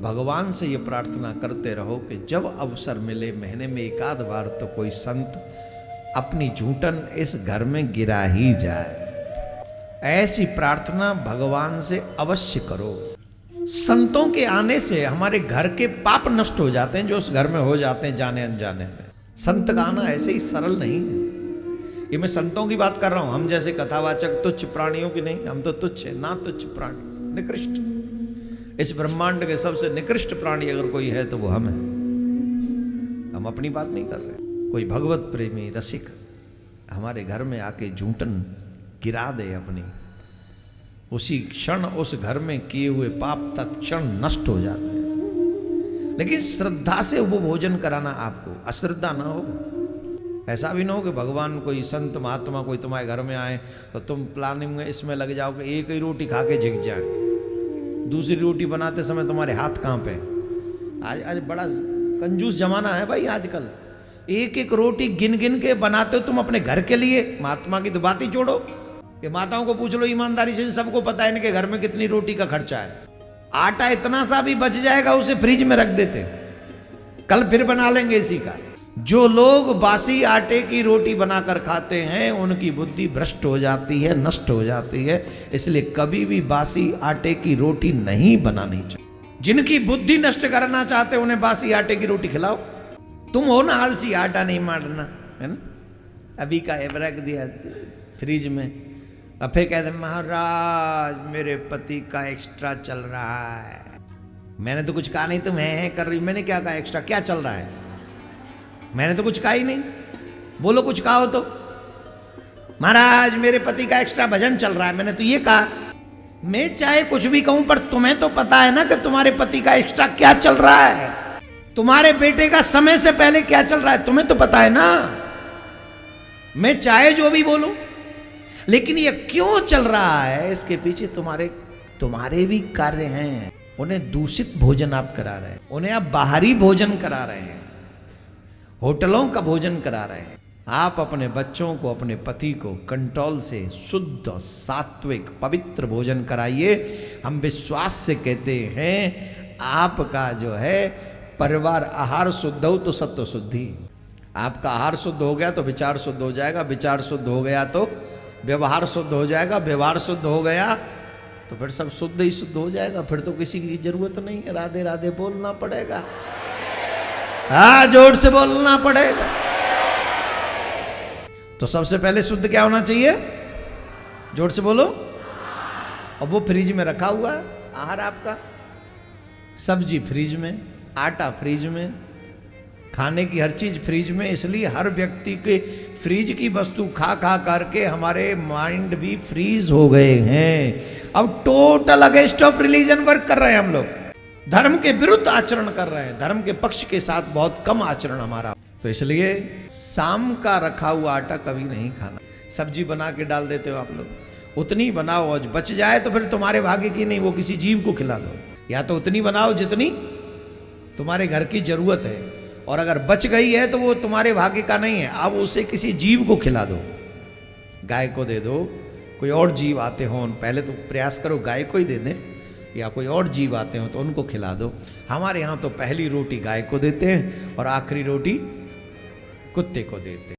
भगवान से ये प्रार्थना करते रहो कि जब अवसर मिले महीने में एक आध बार तो कोई संत अपनी झूठन इस घर में गिरा ही जाए। ऐसी प्रार्थना भगवान से अवश्य करो। संतों के आने से हमारे घर के पाप नष्ट हो जाते हैं जो उस घर में हो जाते हैं जाने अनजाने में। संत का आना ऐसे ही सरल नहीं है। ये मैं संतों की बात कर रहा हूं, हम जैसे कथावाचक तुच्छ प्राणियों की नहीं। हम तो तुच्छ है, ना तुच्छ प्राणी, निकृष्ट। इस ब्रह्मांड के सबसे निकृष्ट प्राणी अगर कोई है तो वो हम हैं। हम अपनी बात नहीं कर रहे। कोई भगवत प्रेमी रसिक हमारे घर में आके झूठन गिरा दे अपनी, उसी क्षण उस घर में किए हुए पाप तत्क्षण नष्ट हो जाते हैं। लेकिन श्रद्धा से वो भोजन कराना आपको, अश्रद्धा ना हो। ऐसा भी ना हो कि भगवान कोई संत महात्मा कोई तुम्हारे घर में आए तो तुम प्लानिंग में इसमें लग जाओ कि एक ही रोटी खा के झिक जाए, दूसरी रोटी बनाते समय तुम्हारे हाथ कांपे। आज बड़ा कंजूस जमाना है भाई आजकल। एक एक रोटी गिन गिन के बनाते हो तुम अपने घर के लिए। महात्मा की तो बात ही छोड़ो, कि माताओं को पूछ लो ईमानदारी से, सबको पता है इनके घर में कितनी रोटी का खर्चा है। आटा इतना सा भी बच जाएगा उसे फ्रिज में रख देते, कल फिर बना लेंगे इसी का। जो लोग बासी आटे की रोटी बनाकर खाते हैं उनकी बुद्धि भ्रष्ट हो जाती है, नष्ट हो जाती है। इसलिए कभी भी बासी आटे की रोटी नहीं बनानी चाहिए। जिनकी बुद्धि नष्ट करना चाहते उन्हें बासी आटे की रोटी खिलाओ। तुम हो ना आलसी, आटा नहीं मारना है ना, अभी का रख दिया फ्रिज में, अब फिर कहते महाराज मेरे पति का एक्स्ट्रा चल रहा है। मैंने तो कुछ कहा नहीं, तुम है कर रही। मैंने क्या कहा एक्स्ट्रा, क्या चल रहा है? मैंने तो कुछ कहा ही नहीं। बोलो कुछ कहा हो तो। महाराज मेरे पति का एक्स्ट्रा भजन चल रहा है, मैंने तो ये कहा। मैं चाहे कुछ भी कहूं पर तुम्हें तो पता है ना कि तुम्हारे पति का एक्स्ट्रा क्या चल रहा है। तुम्हारे बेटे का समय से पहले क्या चल रहा है तुम्हें तो पता है ना। मैं चाहे जो भी बोलूं, लेकिन ये क्यों चल रहा है इसके पीछे तुम्हारे भी कार्य हैं। उन्हें दूषित भोजन आप करा रहे हैं, उन्हें आप बाहरी भोजन करा रहे हैं, होटलों का भोजन करा रहे हैं। आप अपने बच्चों को, अपने पति को कंट्रोल से शुद्ध सात्विक पवित्र भोजन कराइए। हम विश्वास से कहते हैं आपका जो है परिवार आहार शुद्ध हो तो सत्व शुद्धि। आपका आहार शुद्ध हो गया तो विचार शुद्ध हो जाएगा, विचार शुद्ध हो गया तो व्यवहार शुद्ध हो जाएगा, व्यवहार शुद्ध हो गया तो फिर सब शुद्ध ही शुद्ध हो जाएगा। फिर तो किसी की जरूरत नहीं है, राधे राधे बोलना पड़ेगा। हाँ, जोर से बोलना पड़ेगा। तो सबसे पहले शुद्ध क्या होना चाहिए? जोर से बोलो। और वो फ्रिज में रखा हुआ है आहार आपका, सब्जी फ्रिज में, आटा फ्रिज में, खाने की हर चीज फ्रिज में। इसलिए हर व्यक्ति के फ्रिज की वस्तु खा खा करके हमारे माइंड भी फ्रीज हो गए हैं। अब total against of religion work कर रहे हैं हम लोग, धर्म के विरुद्ध आचरण कर रहे हैं, धर्म के पक्ष के साथ बहुत कम आचरण हमारा। तो इसलिए शाम का रखा हुआ आटा कभी नहीं खाना। सब्जी बना के डाल देते हो आप लोग, उतनी बनाओ, आज बच जाए तो फिर तुम्हारे भाग्य की नहीं, वो किसी जीव को खिला दो। या तो उतनी बनाओ जितनी तुम्हारे घर की जरूरत है, और अगर बच गई है तो वो तुम्हारे भाग्य का नहीं है, अब उसे किसी जीव को खिला दो। गाय को दे दो, कोई और जीव आते हों, पहले तो प्रयास करो गाय को ही दे दें, या कोई और जीव आते हो तो उनको खिला दो। हमारे यहाँ तो पहली रोटी गाय को देते हैं और आखिरी रोटी कुत्ते को देते हैं।